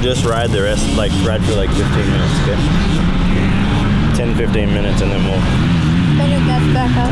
just ride the rest, like ride for like 15 minutes, okay? 10-15 minutes, and then we'll... Better get back up.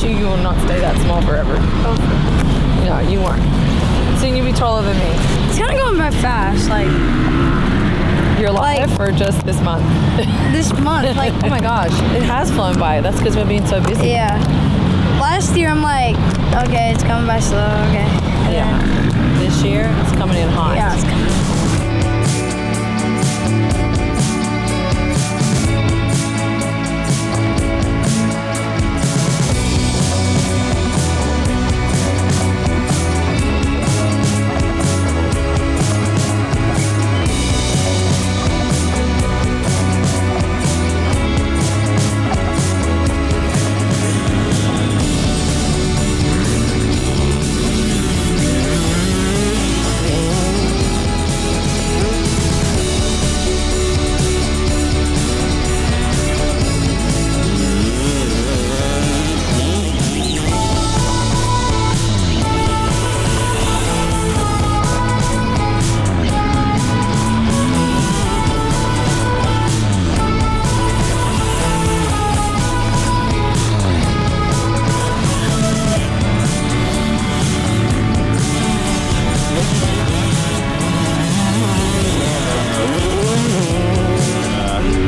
You will not stay that small forever. Oh. No, you won't. Soon you'll be taller than me. It's kind of going by fast, like... Your life, or just this month? This month, like... Oh my gosh, it has flown by. That's because we're being so busy. Yeah. Last year, I'm like, okay, it's coming by slow, okay. And yeah. then, this year, it's coming in hot. Yeah, it's coming.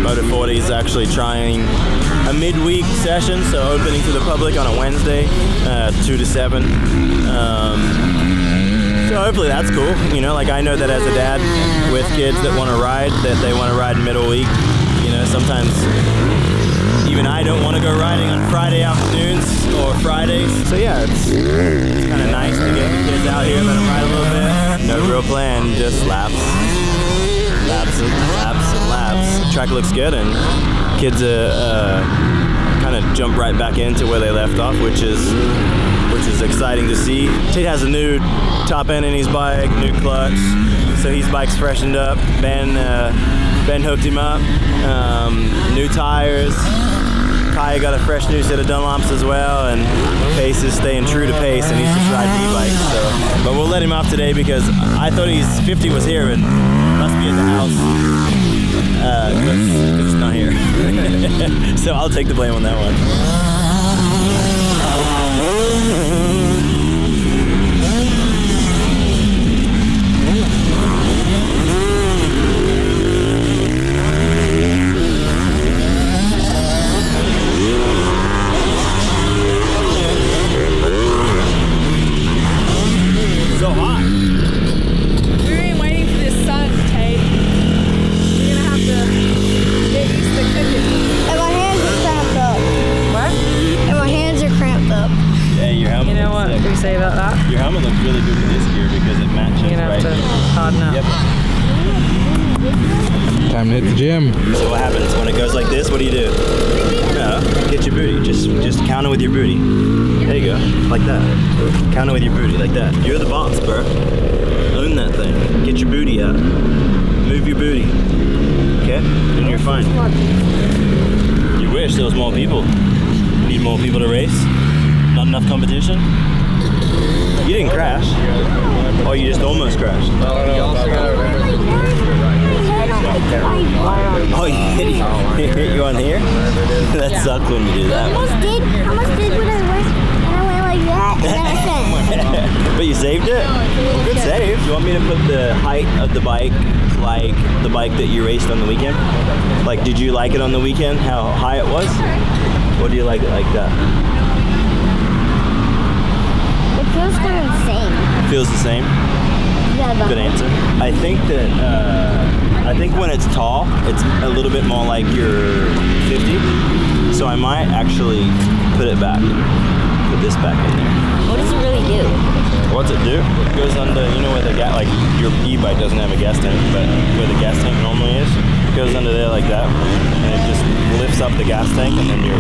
Motor 40 is actually trying a midweek session, so opening to the public on a Wednesday, 2 to 7. So hopefully that's cool. You know, like I know that as a dad with kids that want to ride, that they want to ride middle week. You know, sometimes even I don't want to go riding on Friday afternoons or Fridays. So yeah, it's kind of nice to get the kids out here, let them ride a little bit. No real plan, just laps. Laps and laps and laps. Track looks good, and kids kind of jump right back into where they left off, which is exciting to see. Tate has a new top end in his bike, new clutch, so his bike's freshened up. Ben hooked him up. New tires. Kaya got a fresh new set of Dunlops as well, and Pace is staying true to Pace, and he's just riding e-bikes. So, but we'll let him off today because I thought 50 was here, but must be at the house because it's not here. So I'll take the blame on that one. Time to hit the gym. So what happens when it goes like this? What do you do? No, get your booty. Just counter with your booty. There you go, like that. Counter with your booty, like that. You're the boss, bro. Own that thing. Get your booty out. Move your booty. Okay, and you're fine. You wish there was more people. Need more people to race. Not enough competition. You didn't crash. Oh, you just almost crashed. Oh, you hit you on here? That sucked when you do that. I almost did when I went, and I went like that, and then I fell. But you saved it? Good save. Do you want me to put the height of the bike like the bike that you raced on the weekend? Like, did you like it on the weekend, how high it was? Or do you like it like that? It feels kind of insane. Feels the same? Yeah, but Good answer. I think that, I think when it's tall, it's a little bit more like you're 50. So I might actually put it back. Put this back in there. what does it really do? What's it do? It goes under, you know where the gas, like your e-bike doesn't have a gas tank, but where the gas tank normally is, it goes under there like that, and it just lifts up the gas tank, and then your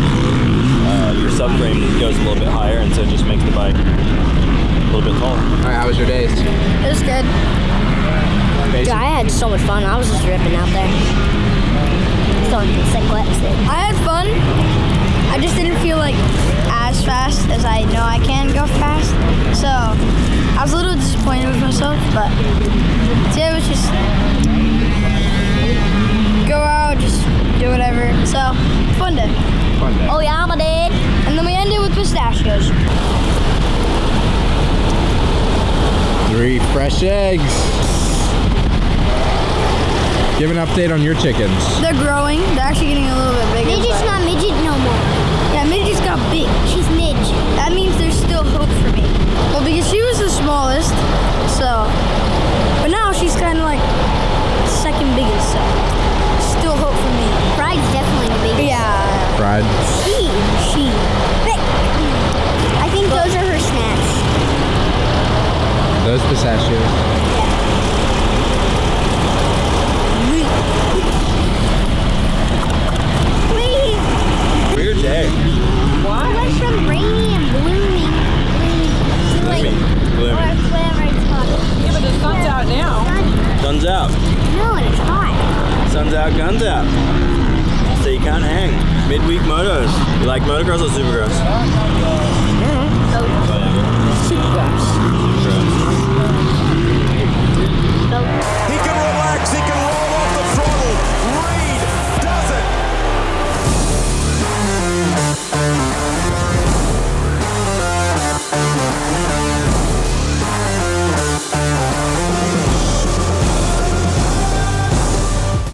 subframe goes a little bit higher, and so it just makes the bike a little bit taller. All right, how was your days? It was good. Dude, I had so much fun. I was just ripping out there. Throwing sick clips. I had fun. I just didn't feel like as fast as I know I can go fast. So I was a little disappointed with myself, but today was just go out, just do whatever. So fun day. Fun day. Oh yeah, I did. And then we ended with pistachios. 3 fresh eggs. Give an update on your chickens. They're growing. They're actually getting a little bit bigger. Midget's but- not midget no more. Yeah, Midget's got big. She's midge. That means there's still hope for me. Well, because she was the smallest, so. But now she's kind of like second biggest, so. Still hope for me. Pride's definitely the biggest. Yeah. Fried. She. But I think those are her snacks. Those pistachios. Weird day. It went from rainy and gloomy to like Gloomy. whatever it's called. Yeah, but the sun's out now. Sun's out. No, and it's hot. Sun's out, guns out. So you can't hang. Midweek motos. You like motocross or supercross? Supercross. Supercross.